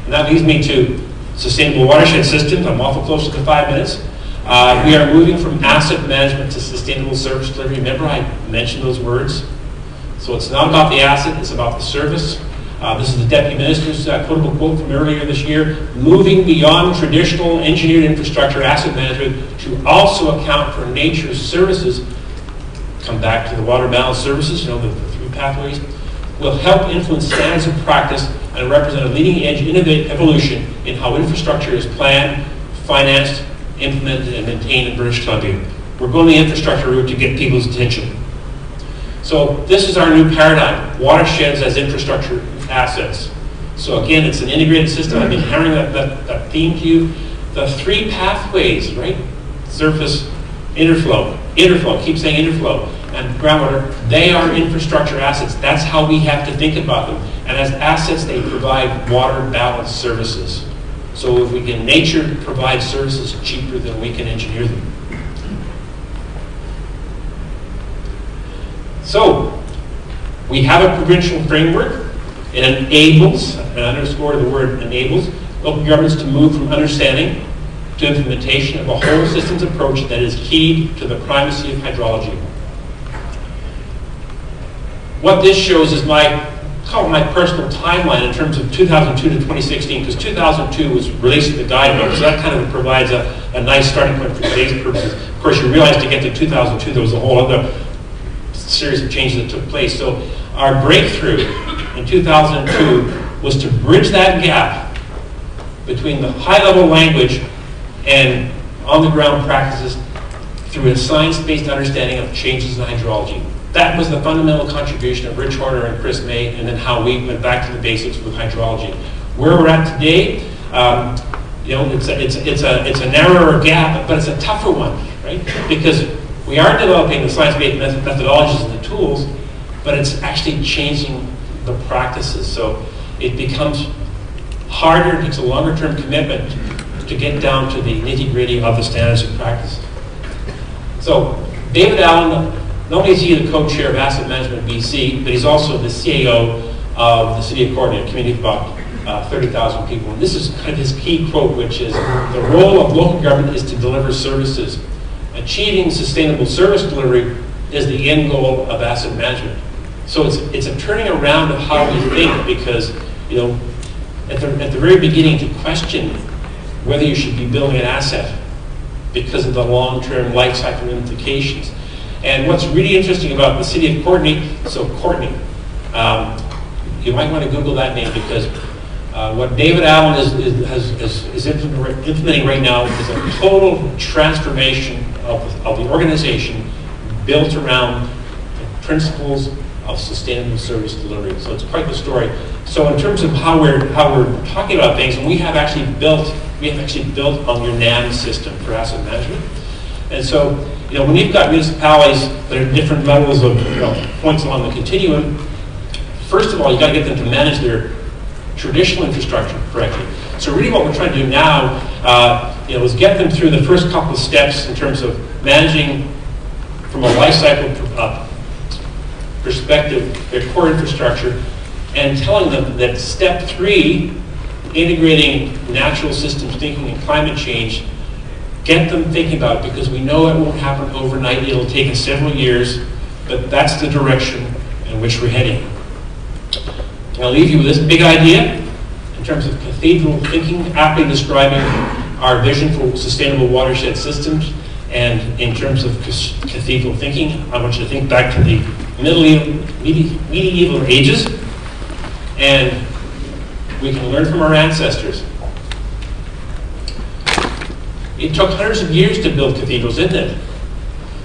And that leads me to Sustainable Watershed Systems. I'm awful close to the 5 minutes. We are moving from asset management to sustainable service delivery. Remember I mentioned those words? So it's not about the asset, it's about the service. This is the Deputy Minister's quotable quote from earlier this year, moving beyond traditional engineered infrastructure asset management to also account for nature's services. Come back to the water balance services, you know, the three pathways, will help influence standards of practice and represent a leading edge evolution in how infrastructure is planned, financed, implemented, and maintained in British Columbia. We're going the infrastructure route to get people's attention. So this is our new paradigm, watersheds as infrastructure assets. So again, it's an integrated system. I've been hammering that theme to you. The three pathways, right? Surface, interflow, keep saying interflow, and groundwater, they are infrastructure assets. That's how we have to think about them. And as assets, they provide water balance services. So if we can, nature provide services cheaper than we can engineer them. So we have a provincial framework. It enables, and I underscore the word enables, local governments to move from understanding to implementation of a whole systems approach that is keyed to the primacy of hydrology. What this shows is my personal timeline in terms of 2002 to 2016, because 2002 was released the guidebook, so that kind of provides a nice starting point for today's purposes. Of course, you realize to get to 2002, there was a whole other series of changes that took place. So our breakthrough in 2002 was to bridge that gap between the high-level language and on-the-ground practices through a science-based understanding of changes in hydrology. That was the fundamental contribution of Rich Horner and Chris May, and then how we went back to the basics with hydrology. Where we're at today, you know, it's a narrower gap, but it's a tougher one, right? Because we are developing the science-based methodologies and the tools, but it's actually changing the practices. So it becomes harder, it takes a longer-term commitment to get down to the nitty-gritty of the standards of practice. So David Allen, not only is he the co-chair of Asset Management BC, but he's also the CAO of the City of Courtenay, a community of about 30,000 people. And this is kind of his key quote, which is, the role of local government is to deliver services. Achieving sustainable service delivery is the end goal of asset management. So it's a turning around of how we think, because, you know, at the very beginning, to question whether you should be building an asset because of the long-term life cycle implications. And what's really interesting about the City of Courtenay, so Courtenay, you might want to Google that name, because what David Allen is implementing right now is a total transformation of the organization built around the principles of sustainable service delivery. So it's quite the story. So in terms of how we're talking about things, and we have actually built on your NAM system for asset management. And so, you know, when you've got municipalities that are different levels of, you know, points along the continuum, first of all, you've got to get them to manage their traditional infrastructure correctly. So really what we're trying to do now, you know, is get them through the first couple of steps in terms of managing from a life cycle perspective their core infrastructure, and telling them that step 3, integrating natural systems thinking and climate change, get them thinking about it, because we know it won't happen overnight. It'll take us several years, but that's the direction in which we're heading. I'll leave you with this big idea in terms of cathedral thinking, aptly describing our vision for sustainable watershed systems. And in terms of cathedral thinking, I want you to think back to the medieval ages, and we can learn from our ancestors. It took hundreds of years to build cathedrals, didn't it?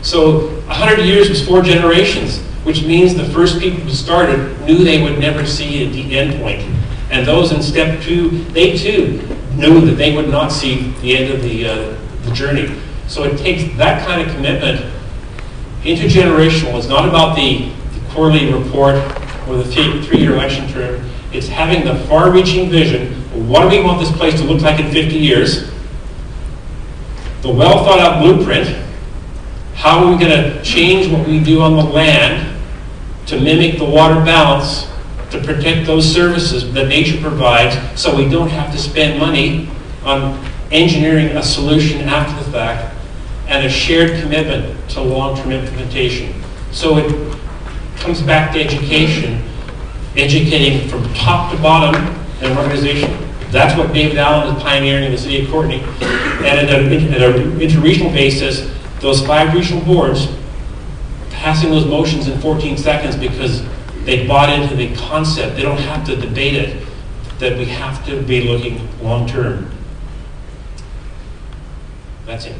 So 100 years was 4 generations, which means the first people who started knew they would never see the end point. And those in step 2, they too knew that they would not see the end of the journey. So it takes that kind of commitment. Intergenerational. It's not about the quarterly report or the 3-year election term. It's having the far-reaching vision. What do we want this place to look like in 50 years? The well-thought-out blueprint. How are we going to change what we do on the land to mimic the water balance to protect those services that nature provides, so we don't have to spend money on engineering a solution after the fact, and a shared commitment to long-term implementation. So it comes back to education, educating from top to bottom in an organization. That's what David Allen is pioneering in the city of Courtenay. And at an interregional basis, those 5 regional boards passing those motions in 14 seconds because they bought into the concept. They don't have to debate it, that we have to be looking long term. That's it.